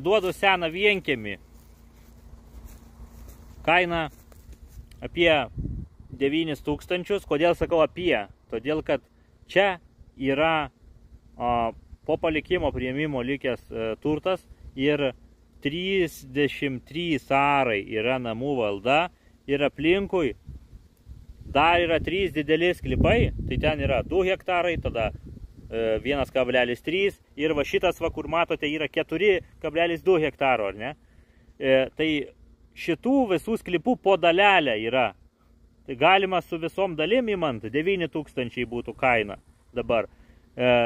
Duodu seną vienkiemį. Kaina apie 9 000. Kodėl sakau apie? Todėl, kad čia yra po palikimo priėmimo likęs turtas ir 33 arai yra namų valda ir aplinkui dar yra 3 dideli sklypai, tai ten yra 2 hektarai, tada 1,3 ir va šitas, va, kur matote, yra 4,2 hektaro, ar ne? Tai šitų visų sklypų po dalelę yra. Tai galima su visom dalim imant 9 000 būtų kaina dabar.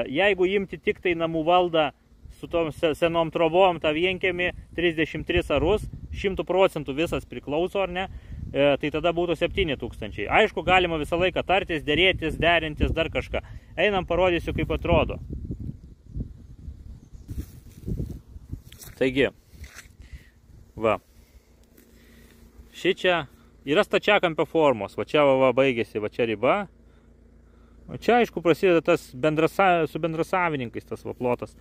Jeigu imti tik tai namų valdą su tom senom trobom, tą vienkiemį 33 arus, 100% visas priklauso, ar ne? Tai tada būtų 7 000. Aišku, galima visą laiką tartis, dėrėtis, derintis, dar kažką. Einam, parodysiu, kaip atrodo. Taigi, va. Šičia yra stačiakampio formos. Va čia va baigėsi, va čia riba. O čia, aišku, prasideda tas su bendrasavininkais tas va plotas.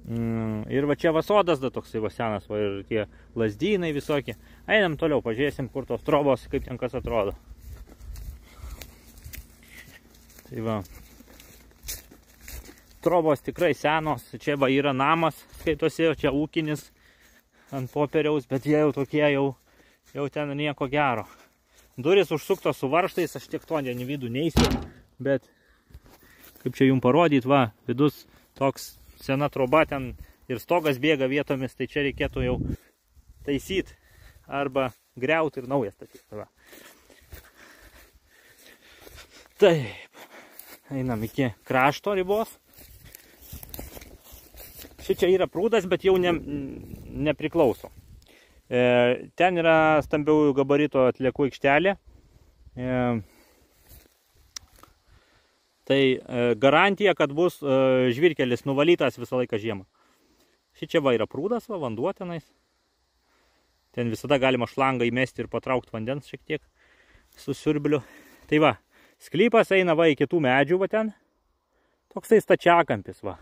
Ir va čia va sodas da toksai va senas, va ir tie lazdynai visokie. Einam toliau, pažiūrėsim, kur tos trobos, kaip ten kas atrodo. Tai va. Trobos tikrai senos, čia va yra namas, skaitosi, čia ūkinis ant popieriaus, bet jie jau tokie jau ten nieko gero. Durys užsuktos su varžtais, aš tiek to į vidų neįsiu, bet kaip čia jums parodyt, va, vidus toks sena troba, ten ir stogas bėga vietomis, tai čia reikėtų jau taisyti arba griauti ir naują statyti. Va. Taip, einam iki krašto ribos. Šičia yra prūdas, bet jau nepriklauso. Ten yra stambiųjų gabarito atliekų aikštelė. Tai garantija, kad bus žvyrkelis nuvalytas visą laiką žiemą. Šičia va yra prūdas, va, vanduo tenais. Ten visada galima šlangą įmesti ir patraukti vandens šiek tiek su siurbliu. Tai va, sklypas eina va į kitų medžių va ten. Toksai stačiakampis va.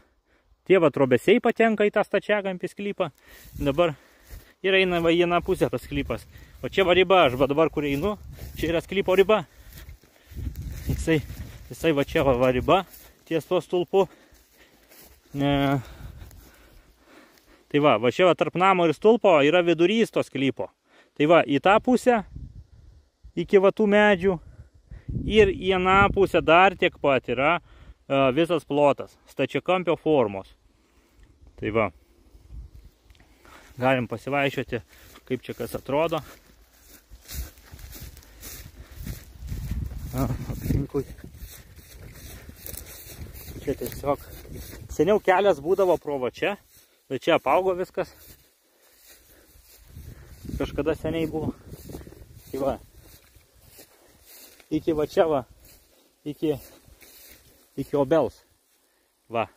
Tie va trobesiai patenka į tą stačiakampį sklypą. Dabar ir eina va į vieną pusę tas sklypas. O čia va riba, aš va dabar kur einu, čia yra sklypo riba. Jisai va čia va riba, ties to stulpu. Tai va čia va tarp namo ir stulpo yra vidurys to sklypo. Tai va į tą pusę, iki va tų medžių, ir į aną pusę dar tiek pat yra visas plotas, stačiakampio formos. Tai va, galim pasivaiščioti, kaip čia kas atrodo. Aplinkui. Čia tiesiog seniau kelias būdavo pro va čia, bet čia apaugo viskas. Kažkada seniai buvo. Tai va. Iki va čia va, iki obels. Va.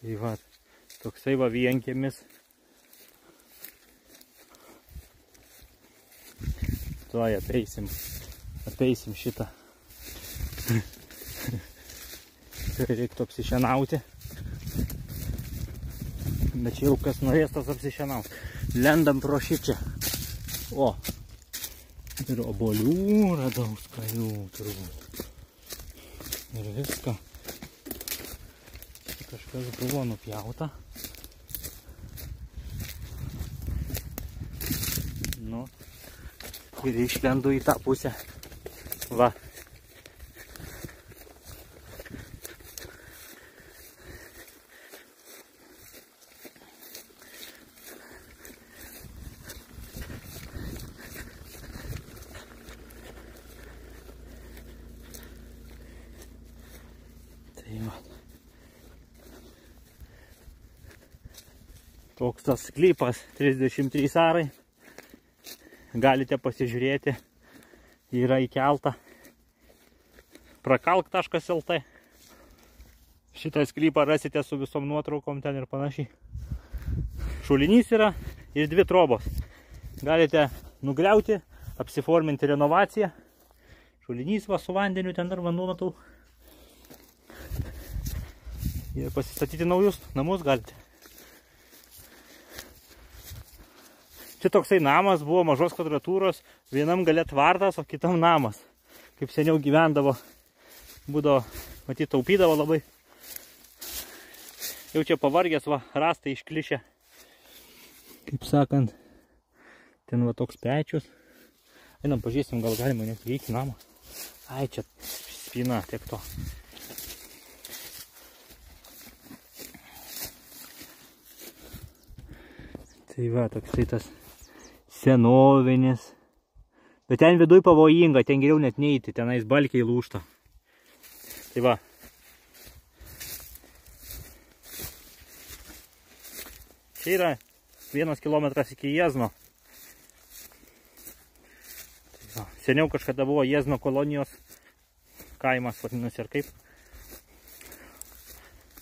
Tai va, toksai va vienkiemis. Tuoj apeisim šitą. Reiktų apsišienauti. Bet čia jau kas norės tas apsišienauti. Lendam pro šičia. O, ir obolių radau skanių turbūt. Ir viską. Kažkas buvo nupjauta. Nu. Ir išlendu į tą pusę. Va. Tai va. Toks tas sklypas, 33 arai. Galite pasižiūrėti, yra įkelta prakalk.lt. Šitą sklypą rasite su visom nuotraukom ten ir panašiai. Šulinys yra ir 2 trobos. Galite nugriauti, apsiforminti renovaciją. šulinys va su vandeniu, ten dar vanduo matau. Ir pasistatyti naujus namus galite. Čia toksai namas buvo mažos kvadratūros, vienam gale tvartas, o kitam namas. Kaip seniau gyvendavo, būdavo, matyt, taupydavo labai. Jau čia pavargęs, va, rastai išklišę. Kaip sakant, ten va toks pečius. Einam, pažiūrėsim, gal galima net įeiti namą. Ai, čia spyna, tiek to. Tai va, toksai tas senovinis. Bet ten viduj pavojinga, ten geriau net neiti, tenais balkiai lūžta. Tai va. Čia yra 1 kilometras iki Jiezno. Tai va. Seniau kažkada buvo Jiezno kolonijos kaimas, vadinasi, ar kaip.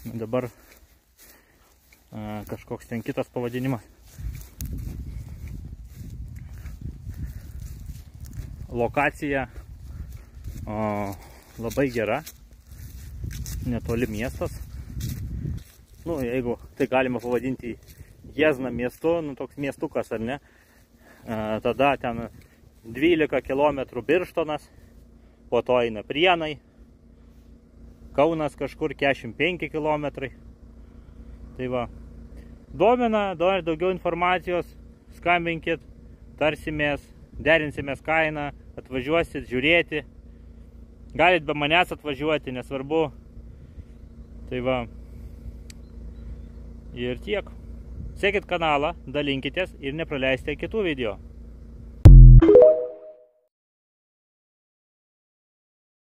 Dabar kažkoks ten kitas pavadinimas. Lokacija labai gera, netoli miestas. Nu, jeigu tai galima pavadinti Jiezną miestu, nu toks miestukas ar ne, tada ten 12 km Birštonas, po to eina Prienai, Kaunas kažkur 45 km. Tai va, domina, daugiau informacijos, skambinkit, tarsimės, derinsimės kainą, atvažiuosit žiūrėti. Galit be manęs atvažiuoti, nesvarbu. Tai va. Ir tiek. Sekit kanalą, dalinkitės ir nepraleisite kitų video.